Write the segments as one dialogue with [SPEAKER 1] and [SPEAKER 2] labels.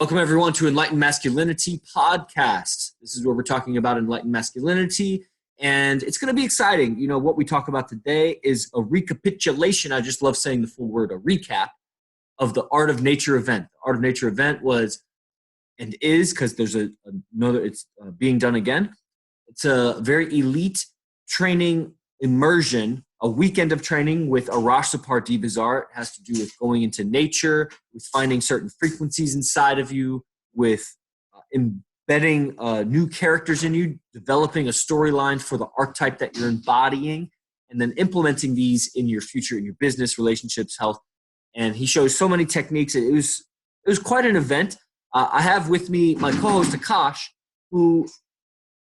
[SPEAKER 1] Welcome, everyone, to Enlightened Masculinity podcast. This is where we're talking about enlightened masculinity, and it's going to be exciting. You know, what we talk about today is a recapitulation. I just love saying the full word, a recap of the Art of Nature event. The Art of Nature event was and is, because there's another, it's being done again. It's a very elite training immersion, a weekend of training with Arash Sapar. It has to do with going into nature, with finding certain frequencies inside of you, with embedding new characters in you, developing a storyline for the archetype that you're embodying, and then implementing these in your future, in your business, relationships, health. And he shows so many techniques. It was quite an event. I have with me my co-host Akash, who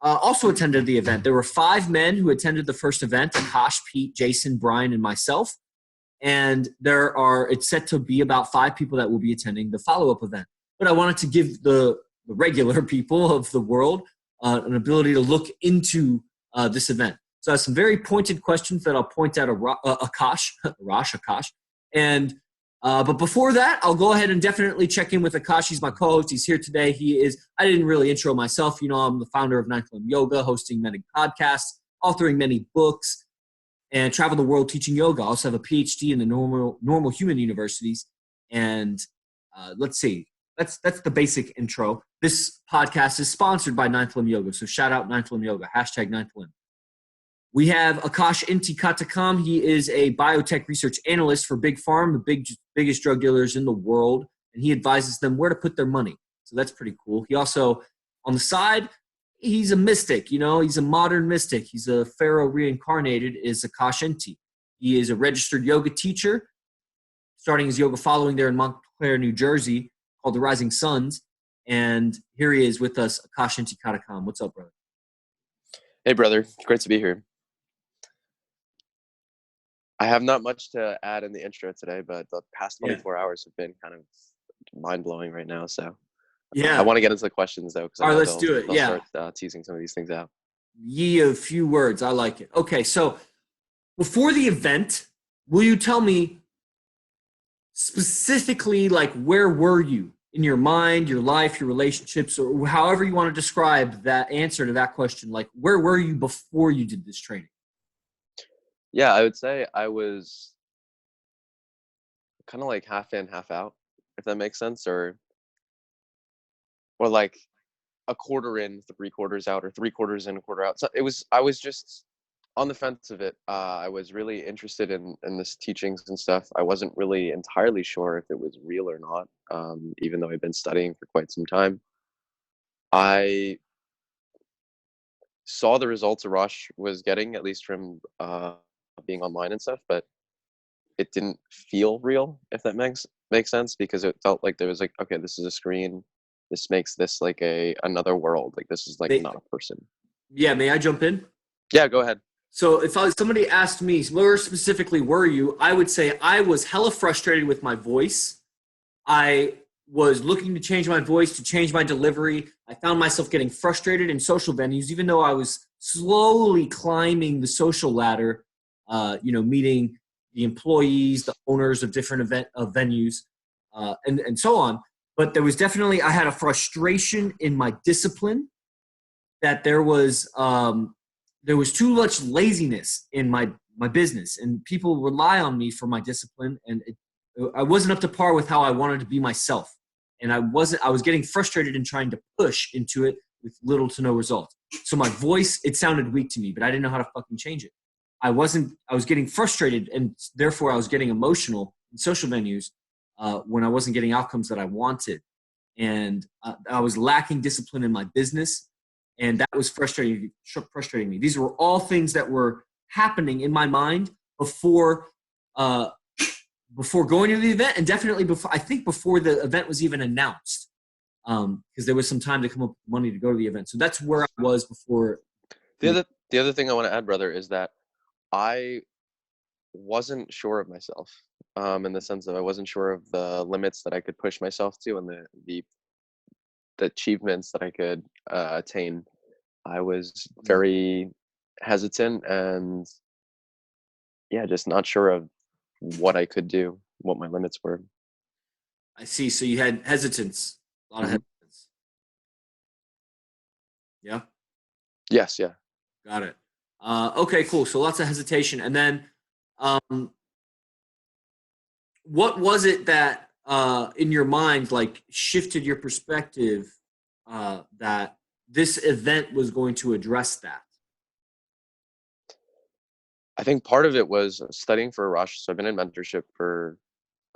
[SPEAKER 1] also attended the event. There were 5 men who attended the first event: Akash, Pete, Jason, Brian, and myself. And it's set to be about 5 people that will be attending the follow-up event. But I wanted to give the regular people of the world an ability to look into this event. So I have some very pointed questions that I'll point at Akash. And but before that, I'll go ahead and definitely check in with Akash. He's my co-host. He's here today. I didn't really intro myself. You know, I'm the founder of Untitled Yoga, hosting many podcasts, authoring many books, and travel the world teaching yoga. I also have a PhD in the normal human universities. And let's see, that's the basic intro. This podcast is sponsored by Ninth Yoga. So shout out Ninth Yoga, hashtag Ninth Limb. We have Akash Inti. He is a biotech research analyst for Big Pharma, the biggest drug dealers in the world, and he advises them where to put their money. So that's pretty cool. He also, on the side, he's a mystic. You know, he's a modern mystic. He's a pharaoh reincarnated, is Akash Inti. He is a registered yoga teacher, starting his yoga following there in Montclair, New Jersey, called the Rising Suns. And here he is with us, Akash Inti. What's up, brother?
[SPEAKER 2] Hey, brother. Great to be here. I have not much to add in the intro today, but the past 24 hours have been kind of mind-blowing right now. So I want to get into the questions, though, because
[SPEAKER 1] all right, let's do it.
[SPEAKER 2] They'll start teasing some of these things out.
[SPEAKER 1] A few words. I like it. Okay, so before the event, will you tell me specifically, like, where were you in your mind, your life, your relationships, or however you want to describe that answer to that question? Like, where were you before you did this training?
[SPEAKER 2] Yeah, I would say I was kind of like half in, half out, if that makes sense, or like a quarter in, 3/4 out, or 3/4 in, a quarter out. So I was just on the fence of it. I was really interested in this teachings and stuff. I wasn't really entirely sure if it was real or not, even though I'd been studying for quite some time. I saw the results Arash was getting, at least from being online and stuff, but it didn't feel real, if that makes sense, because it felt like there was like, okay, this is a screen. This makes this like another world. Like, this is like not a person.
[SPEAKER 1] Yeah, may I jump in?
[SPEAKER 2] Yeah, go ahead.
[SPEAKER 1] So if somebody asked me, where specifically were you, I would say I was hella frustrated with my voice. I was looking to change my voice, to change my delivery. I found myself getting frustrated in social venues, even though I was slowly climbing the social ladder, meeting the employees, the owners of different venues, and so on. But there was definitely, I had a frustration in my discipline, that there was too much laziness in my business, and people rely on me for my discipline, and I wasn't up to par with how I wanted to be myself. And I was getting frustrated and trying to push into it with little to no results. So my voice, it sounded weak to me, but I didn't know how to fucking change it. I was getting frustrated, and therefore I was getting emotional in social venues when I wasn't getting outcomes that I wanted. And I was lacking discipline in my business, and that was frustrating me. These were all things that were happening in my mind before going to the event, and definitely before the event was even announced, because there was some time to come up with money to go to the event. So that's where I was before.
[SPEAKER 2] The other thing I want to add, brother, is that I wasn't sure of myself, in the sense that I wasn't sure of the limits that I could push myself to, and the achievements that I could attain. I was very hesitant, and just not sure of what I could do, what my limits were.
[SPEAKER 1] I see. So you had hesitance. A lot of hesitance. Yeah.
[SPEAKER 2] Yes, yeah.
[SPEAKER 1] Got it. Okay, cool. So lots of hesitation, and then what was it that in your mind like shifted your perspective that this event was going to address that?
[SPEAKER 2] I think part of it was studying for a rush. So I've been in mentorship for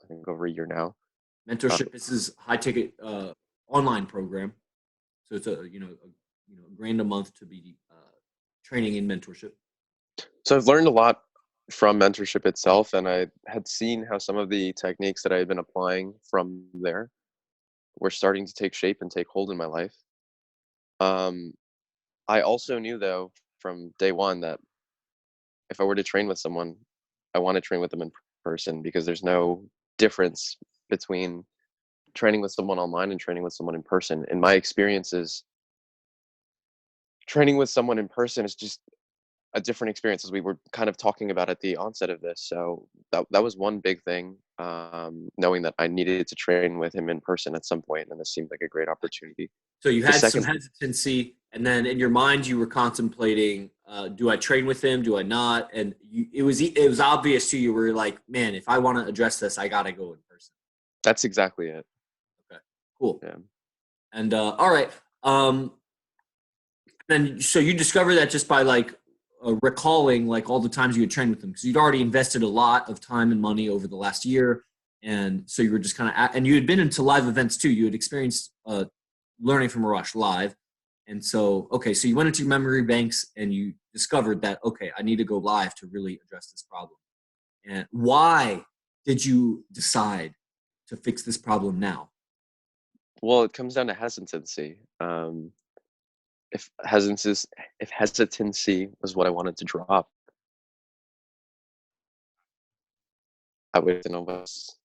[SPEAKER 2] I think over a year now.
[SPEAKER 1] Mentorship. This is high ticket online program, so it's a grand a month to be training in mentorship.
[SPEAKER 2] So I've learned a lot from mentorship itself, and I had seen how some of the techniques that I had been applying from there were starting to take shape and take hold in my life. Um, I also knew though from day one that if I were to train with someone, I want to train with them in person because there's no difference between training with someone online and training with someone in person. In my experiences, training with someone in person is just a different experience, as we were kind of talking about at the onset of this. So that was one big thing, knowing that I needed to train with him in person at some point, and this seemed like a great opportunity.
[SPEAKER 1] So you
[SPEAKER 2] The
[SPEAKER 1] had some
[SPEAKER 2] second,
[SPEAKER 1] hesitancy, and then in your mind you were contemplating, do I train with him? Do I not? And it was obvious to you. Were like, man, if I want to address this, I gotta go in person.
[SPEAKER 2] that's exactly it.
[SPEAKER 1] Okay, cool.
[SPEAKER 2] Yeah.
[SPEAKER 1] And all right, then so you discover that just by like recalling like all the times you had trained with him because you'd already invested a lot of time and money over the last year, and so you were just kind of and you had been into live events too. You had experienced learning from Arash live. And so, okay, so you went into your memory banks and you discovered that, okay, I need to go live to really address this problem. And why did you decide to fix this problem now?
[SPEAKER 2] Well, it comes down to hesitancy. If hesitancy, if hesitancy was what I wanted to drop, I would was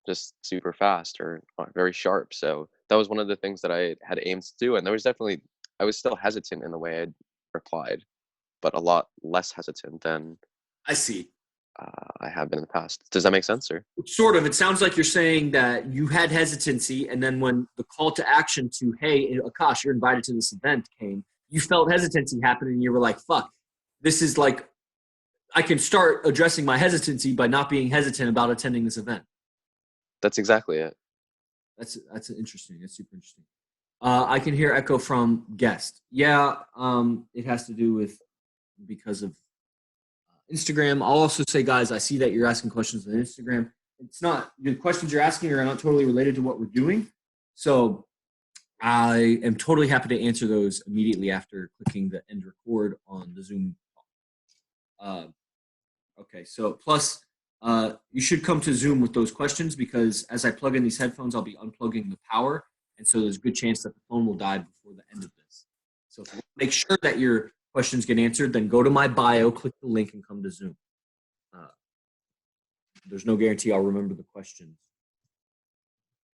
[SPEAKER 2] just super fast or very sharp. So that was one of the things that I had aimed to do, and there was definitely I was still hesitant in the way I replied, but a lot less hesitant than
[SPEAKER 1] I see.
[SPEAKER 2] I have been in the past. Does that make sense, or?
[SPEAKER 1] Sort of. It sounds like you're saying that you had hesitancy, and then when the call to action to, hey, Akash, you're invited to this event came, you felt hesitancy happen, and you were like, fuck, this is like, I can start addressing my hesitancy by not being hesitant about attending this event.
[SPEAKER 2] That's exactly it.
[SPEAKER 1] That's interesting. That's super interesting. I can hear echo from guest. Yeah, it has to do with because of Instagram. I'll also say, guys, I see that you're asking questions on Instagram. It's not the questions you're asking are not totally related to what we're doing. So I am totally happy to answer those immediately after clicking the end record on the Zoom. Okay, so plus you should come to Zoom with those questions because as I plug in these headphones, I'll be unplugging the power. And so there's a good chance that the phone will die before the end of this. So if you make sure that your questions get answered, then go to my bio, click the link, and come to Zoom. There's no guarantee I'll remember the questions,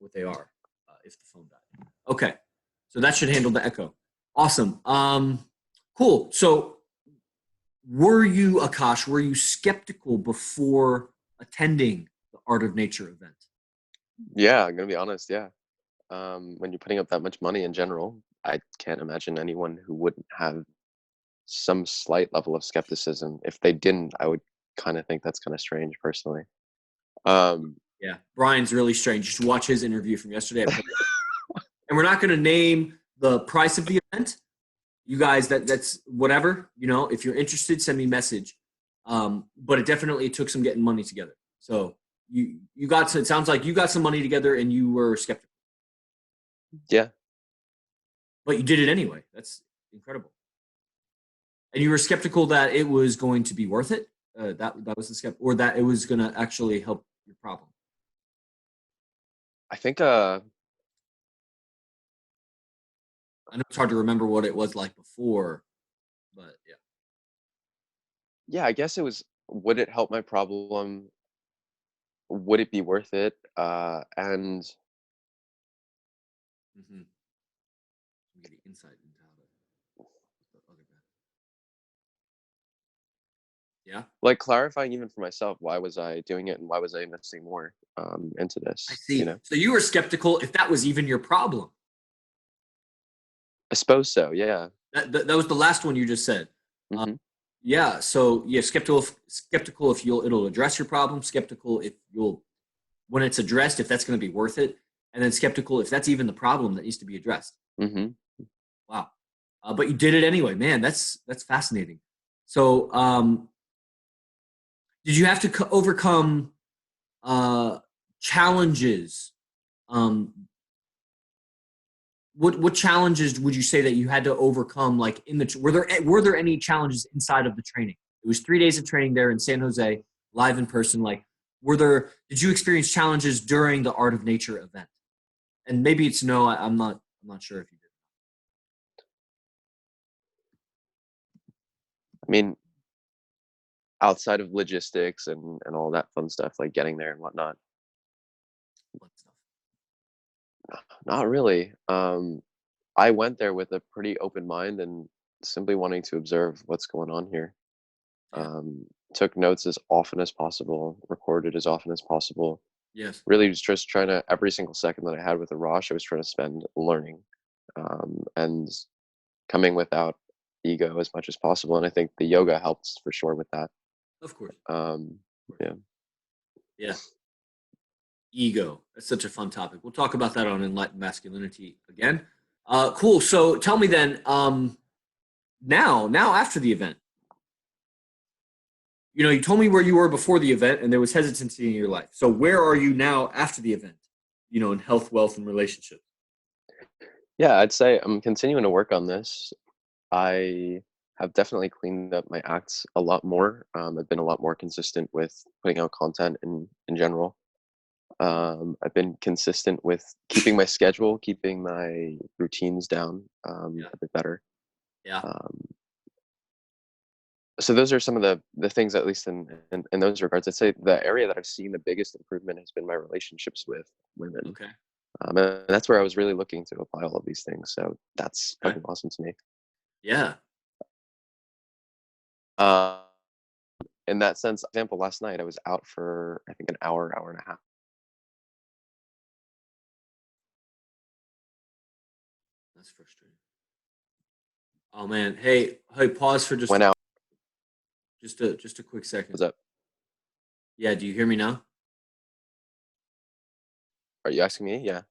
[SPEAKER 1] what they are, if the phone died. Okay, so that should handle the echo. Awesome. Cool. So Akash, were you skeptical before attending the Art of Nature event?
[SPEAKER 2] Yeah, I'm gonna be honest. Yeah, when you're putting up that much money in general, I can't imagine anyone who wouldn't have some slight level of skepticism. If they didn't, I would kind of think that's kind of strange, personally.
[SPEAKER 1] Yeah, Brian's really strange. You should watch his interview from yesterday. And we're not going to name the price of the event. You guys, that's whatever. You know, if you're interested, send me a message. But it definitely took some getting money together. So you got to. It sounds like you got some money together and you were skeptical.
[SPEAKER 2] Yeah.
[SPEAKER 1] But you did it anyway. That's incredible. And you were skeptical that it was going to be worth it. That was the skeptic, or that it was going to actually help your problem.
[SPEAKER 2] I think
[SPEAKER 1] I know it's hard to remember what it was like before, but yeah.
[SPEAKER 2] yeah, I guess it was, would it help my problem? Would it be worth it? And
[SPEAKER 1] Mm-hmm. Getting insight into how the other guy. Yeah.
[SPEAKER 2] like clarifying even for myself, why was I doing it and why was I investing more into
[SPEAKER 1] I
[SPEAKER 2] this,
[SPEAKER 1] see. So you were skeptical if that was even your problem.
[SPEAKER 2] I suppose so. Yeah.
[SPEAKER 1] That was the last one you just said. Uh,
[SPEAKER 2] Hmm.
[SPEAKER 1] yeah. So yeah, skeptical if it'll address your problem. Skeptical if you'll when it's addressed if that's going to be worth it, and then skeptical if that's even the problem that needs to be addressed.
[SPEAKER 2] Hmm.
[SPEAKER 1] Wow. But you did it anyway, man. That's fascinating. So did you have to overcome challenges? Um, what challenges would you say that you had to overcome? Like were there any challenges inside of the training? It was 3 days of training there in San Jose, live in person. Like, did you experience challenges during the Art of Nature event? And maybe it's no. I'm not sure if you did.
[SPEAKER 2] I mean, outside of logistics and all that fun stuff, like getting there and whatnot,
[SPEAKER 1] What stuff?
[SPEAKER 2] not really. I went there with a pretty open mind and simply wanting to observe what's going on here.
[SPEAKER 1] Yeah.
[SPEAKER 2] Took notes as often as possible, recorded as often as possible.
[SPEAKER 1] Yes.
[SPEAKER 2] Really was just trying to, every single second that I had with the Rosh, I was trying to spend learning, and coming without ego as much as possible. And I think the yoga helps for sure with that.
[SPEAKER 1] Of course.
[SPEAKER 2] Um,
[SPEAKER 1] Of course.
[SPEAKER 2] yeah.
[SPEAKER 1] Yeah. Ego. That's such a fun topic. We'll talk about that on Enlightened Masculinity again. Cool. So tell me then, now after the event, you told me where you were before the event and there was hesitancy in your life. So where are you now after the event, in health, wealth, and relationships?
[SPEAKER 2] Yeah, I'd say I'm continuing to work on this. I have definitely cleaned up my acts a lot more. I've been a lot more consistent with putting out content in general. I've been consistent with keeping my schedule, keeping my routines down,
[SPEAKER 1] Yeah.
[SPEAKER 2] a bit better.
[SPEAKER 1] Yeah.
[SPEAKER 2] Um, so those are some of the things, at least in those regards. I'd say the area that I've seen the biggest improvement has been my relationships with women,
[SPEAKER 1] Okay.
[SPEAKER 2] and that's where I was really looking to apply all of these things. So that's
[SPEAKER 1] Okay.
[SPEAKER 2] fucking awesome to me.
[SPEAKER 1] Yeah.
[SPEAKER 2] Uh, in that sense, example, last night I was out for I think an hour and a half.
[SPEAKER 1] That's frustrating. Oh man. Hey, pause for
[SPEAKER 2] Went out.
[SPEAKER 1] just a quick second.
[SPEAKER 2] What's up?
[SPEAKER 1] Yeah, do you hear me now?
[SPEAKER 2] Are you asking me? Yeah,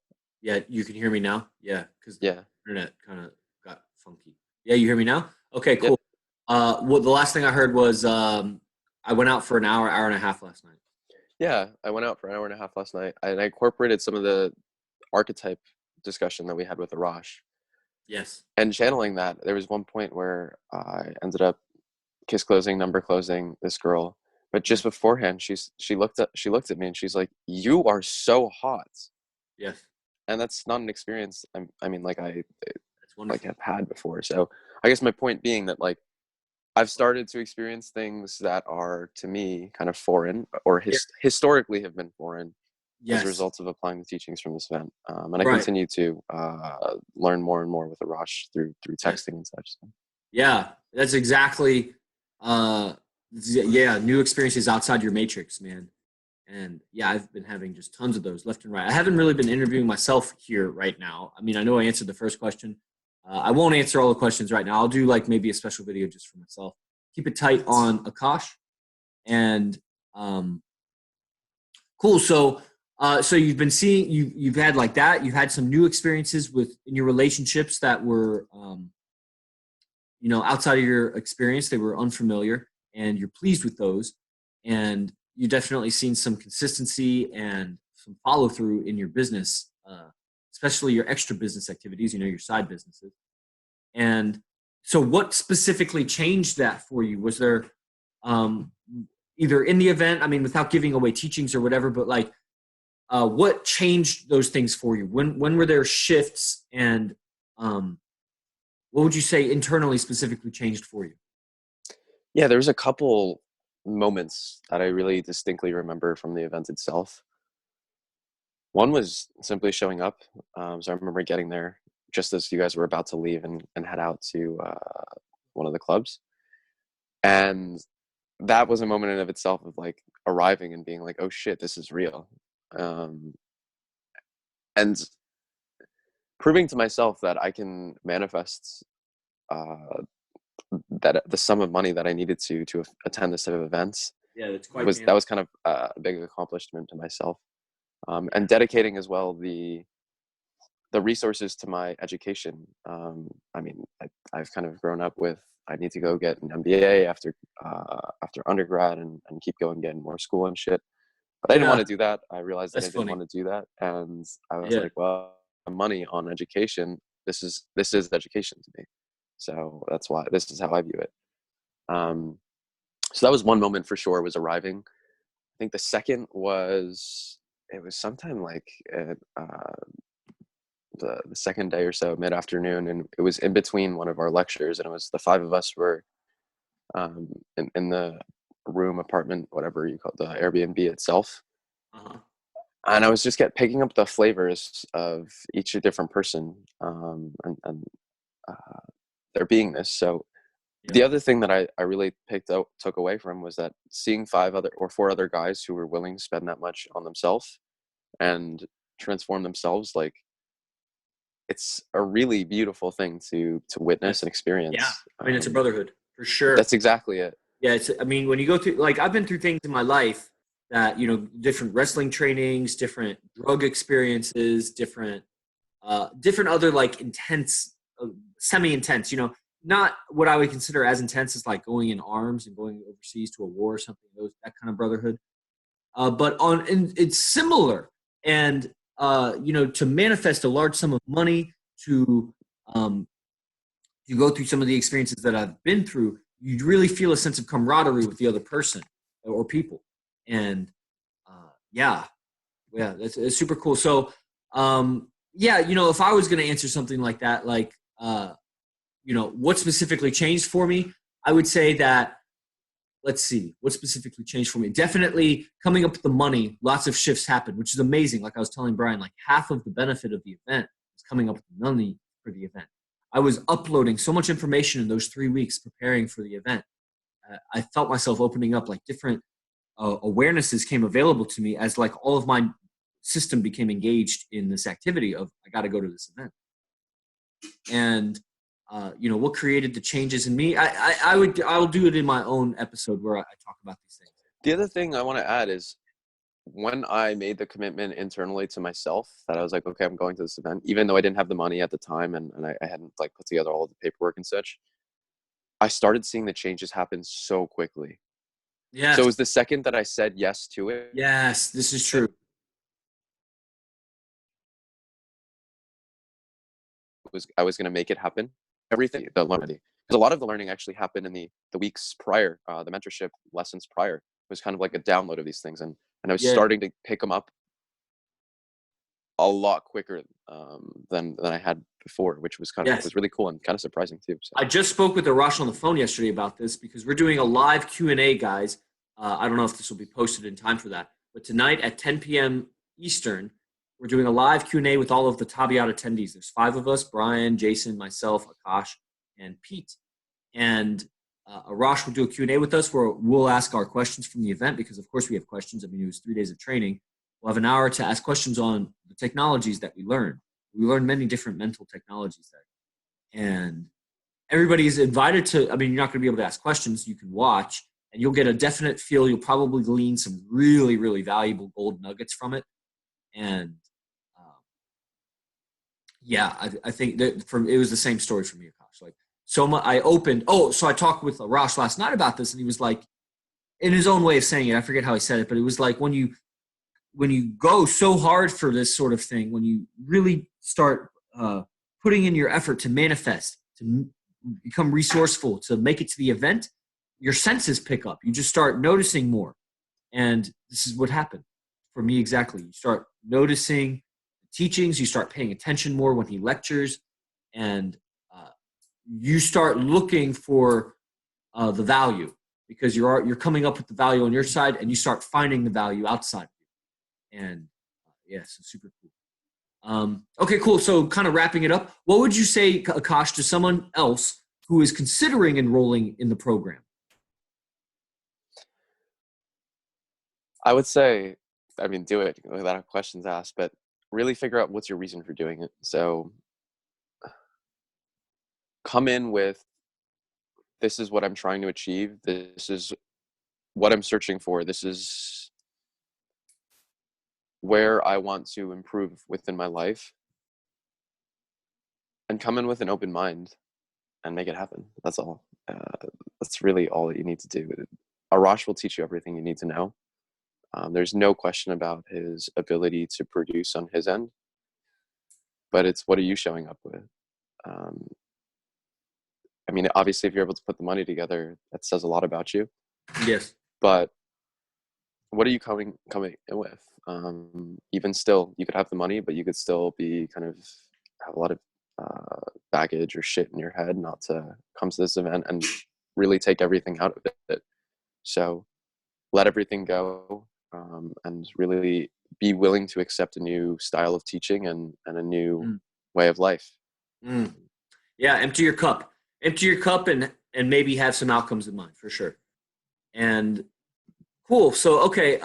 [SPEAKER 1] Yeah, you can hear me now? Yeah, because the
[SPEAKER 2] yeah,
[SPEAKER 1] internet kind of got funky. Yeah, you hear me now? Okay,
[SPEAKER 2] yep,
[SPEAKER 1] cool. Well, the last thing I heard was I went out for an hour and a half last night.
[SPEAKER 2] yeah. I went out for an hour and a half last night, and I incorporated some of the archetype discussion that we had with Arash.
[SPEAKER 1] Yes.
[SPEAKER 2] And channeling that, there was one point where I ended up kiss closing, number closing this girl, but
[SPEAKER 1] Yeah.
[SPEAKER 2] just beforehand, she looked at me and she's like, "You are so hot,"
[SPEAKER 1] Yes.
[SPEAKER 2] and that's not an experience. I mean, like I
[SPEAKER 1] That's
[SPEAKER 2] like
[SPEAKER 1] wonderful.
[SPEAKER 2] have had before. So I guess my point being that like I've started to experience things that are to me kind of foreign or
[SPEAKER 1] Yeah.
[SPEAKER 2] historically have been foreign as a
[SPEAKER 1] Yes.
[SPEAKER 2] result of applying the teachings from this event. And I
[SPEAKER 1] Right.
[SPEAKER 2] continue to learn more and more with Arash through
[SPEAKER 1] Yes.
[SPEAKER 2] texting and such. So.
[SPEAKER 1] Yeah, that's exactly. Uh, yeah, new experiences outside your matrix, man. And yeah, I've been having just tons of those left and right. I haven't really been interviewing myself here right now. I mean, I know I answered the first question. I won't answer all the questions right now. I'll do like maybe a special video just for myself. Keep it tight on Akash. And cool. So you've been seeing you've had like that. You've had some new experiences in your relationships that were outside of your experience. They were unfamiliar, and you're pleased with those. And you definitely seen some consistency and some follow through in your business, especially your extra business activities. Your side businesses. And so, what specifically changed that for you? Was there um, either in the event? I mean, without giving away teachings or whatever, but like, what changed those things for you? When were there shifts, and what would you say internally specifically changed for you?
[SPEAKER 2] Yeah, there was a couple moments that I really distinctly remember from the event itself. One was simply showing up. So I remember getting there just as you guys were about to leave and head out to one of the clubs. And that was a moment in of itself of like arriving and being like, oh shit, this is real. And proving to myself that I can manifest that the sum of money that I needed to attend this type of events
[SPEAKER 1] Yeah, that's quite
[SPEAKER 2] was kind of a big accomplishment to myself. And dedicating as well the resources to my education. I mean, I've kind of grown up with, I need to go get an MBA after undergrad and keep going, getting more school and shit. But I didn't want
[SPEAKER 1] Yeah,
[SPEAKER 2] to do that. I realized that I
[SPEAKER 1] that's
[SPEAKER 2] didn't
[SPEAKER 1] funny.
[SPEAKER 2] want to do that, and I was
[SPEAKER 1] Yeah.
[SPEAKER 2] like, well, money on education. This is education to me. So that's why this is how I view it. Um, so that was one moment for sure, was arriving. I think the second was, it was sometime like at, the second day or so, mid afternoon, and it was in between one of our lectures, and it was the five of us were in the room, apartment, whatever you call it, the Airbnb itself.
[SPEAKER 1] Uh-huh.
[SPEAKER 2] And I was just picking up the flavors of each a different person, and uh, their beingness. So
[SPEAKER 1] Yeah.
[SPEAKER 2] the other thing that I really took away from was that seeing four other guys who were willing to spend that much on themselves and transform themselves, like, it's a really beautiful thing to witness and
[SPEAKER 1] Yeah.
[SPEAKER 2] experience.
[SPEAKER 1] I mean, it's a brotherhood for sure.
[SPEAKER 2] That's exactly it.
[SPEAKER 1] Yeah, it's, I mean, when you go through, like, I've been through things in my life that, different wrestling trainings, different drug experiences, different other like intense, semi-intense, not what I would consider as intense as like going in arms and going overseas to a war or something, that kind of brotherhood. And it's similar. And, to manifest a large sum of money, to, um, you go through some of the experiences that I've been through, you really feel a sense of camaraderie with the other person or people. And yeah, yeah, it's super cool. So, yeah, if I was going to answer something like that, like, what specifically changed for me, I would say that, let's see, what specifically changed for me? Definitely coming up with the money, lots of shifts happened, which is amazing. Like I was telling Brian, like half of the benefit of the event was coming up with the money for the event. I was uploading so much information in those 3 weeks preparing for the event. I felt myself opening up, like different awarenesses came available to me as like all of my system became engaged in this activity of, I got to go to this event. And what created the changes in me, I'll do it in my own episode where I talk about these things.
[SPEAKER 2] The other thing I want to add is, when I made the commitment internally to myself that I was like, okay, I'm going to this event, even though I didn't have the money at the time, and I hadn't like put together all of the paperwork and such, I started seeing the changes happen so quickly. So
[SPEAKER 1] Yes.
[SPEAKER 2] it was the second that I said yes to it,
[SPEAKER 1] Yes, this is true.
[SPEAKER 2] I was going to make it happen. Everything, the learning, because a lot of the learning actually happened in the weeks prior, the mentorship lessons prior. It was kind of like a download of these things, and I was
[SPEAKER 1] Yeah.
[SPEAKER 2] starting to pick them up a lot quicker than I had before, which was
[SPEAKER 1] Yes.
[SPEAKER 2] really cool and kind of surprising too. So
[SPEAKER 1] I just spoke with Arash on the phone yesterday about this because we're doing a live Q&A, guys. I don't know if this will be posted in time for that, but tonight at 10 p.m. Eastern, we're doing a live Q&A with all of the Tabiat attendees. There's 5 of us: Brian, Jason, myself, Akash, and Pete. And Arash will do a Q&A with us where we'll ask our questions from the event because, of course, we have questions. I mean, it was 3 days of training. We'll have an hour to ask questions on the technologies that we learned. We learned many different mental technologies there. And everybody is invited to, I mean, you're not going to be able to ask questions. You can watch and you'll get a definite feel. You'll probably glean some really, really valuable gold nuggets from it. And yeah, I think that it was the same story for me, Akash. Like, so much, so I talked with Rosh last night about this, and he was like, in his own way of saying it, I forget how he said it, but it was like, when you go so hard for this sort of thing, when you really start putting in your effort to manifest, to become resourceful, to make it to the event, your senses pick up. You just start noticing more. And this is what happened for me exactly. You start noticing the teachings, you start paying attention more when he lectures, and uh, you start looking for the value because you're coming up with the value on your side, and you start finding the value outside of you. And yeah, so super cool. Okay, cool. So kind of wrapping it up, what would you say, Akash, to someone else who is considering enrolling in the program?
[SPEAKER 2] I would say, I mean, do it without questions asked, but really figure out what's your reason for doing it. So come in with, this is what I'm trying to achieve. This is what I'm searching for. This is where I want to improve within my life, and come in with an open mind and make it happen. That's all. That's really all that you need to do. Arash will teach you everything you need to know. There's no question about his ability to produce on his end, but it's, what are you showing up with? I mean, obviously, if you're able to put the money together, that says a lot about you.
[SPEAKER 1] Yes.
[SPEAKER 2] But what are you coming in with? Even still, you could have the money, but you could still be kind of have a lot of baggage or shit in your head not to come to this event and really take everything out of it. So let everything go, and really be willing to accept a new style of teaching and a new way of life.
[SPEAKER 1] Yeah, empty your cup and maybe have some outcomes in mind, for sure. And cool. So, okay.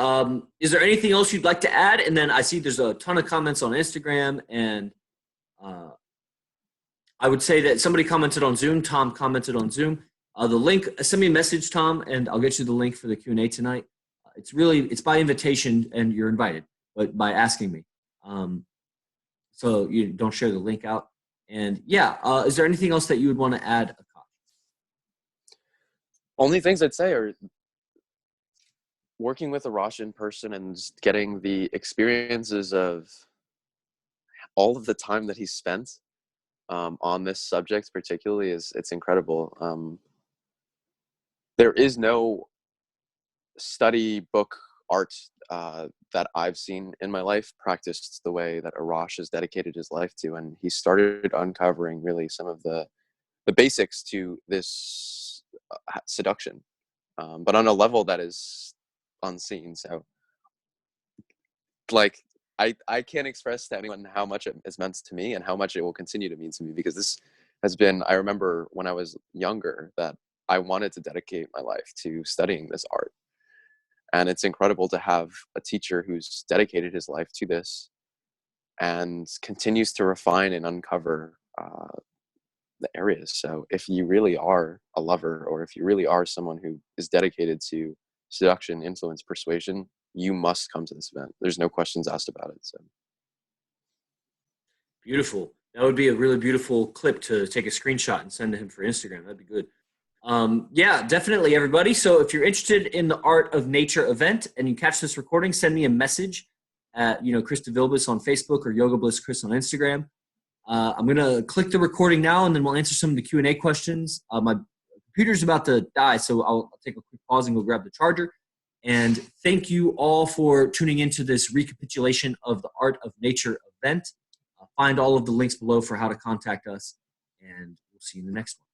[SPEAKER 1] Is there anything else you'd like to add? And then I see there's a ton of comments on Instagram, and I would say that somebody commented on Zoom. Tom commented on Zoom. The link, send me a message, Tom, and I'll get you the link for the Q&A tonight. It's by invitation, and you're invited, but by asking me. So you don't share the link out. And yeah, is there anything else that you would want to add, Akash?
[SPEAKER 2] Only things I'd say are working with Arash in person and getting the experiences of all of the time that he spent on this subject particularly it's incredible. There is no study book art that I've seen in my life practiced the way that Arash has dedicated his life to, and he started uncovering really some of the basics to this seduction, but on a level that is unseen. So like I can't express to anyone how much it has meant to me and how much it will continue to mean to me, because this has been, I remember when I was younger that I wanted to dedicate my life to studying this art. And it's incredible to have a teacher who's dedicated his life to this and continues to refine and uncover the areas. So if you really are a lover, or if you really are someone who is dedicated to seduction, influence, persuasion, you must come to this event. There's no questions asked about it. So
[SPEAKER 1] Beautiful. That would be a really beautiful clip to take a screenshot and send to him for Instagram. That'd be good. Yeah, definitely, everybody. So if you're interested in the Art of Nature event and you catch this recording, send me a message at Chris DeVilbiss on Facebook or Yoga Bliss Chris on Instagram. I'm gonna click the recording now, and then we'll answer some of the Q&A questions. My computer's about to die, so I'll take a quick pause and go grab the charger. And thank you all for tuning into this recapitulation of the Art of Nature event. Find all of the links below for how to contact us, and we'll see you in the next one.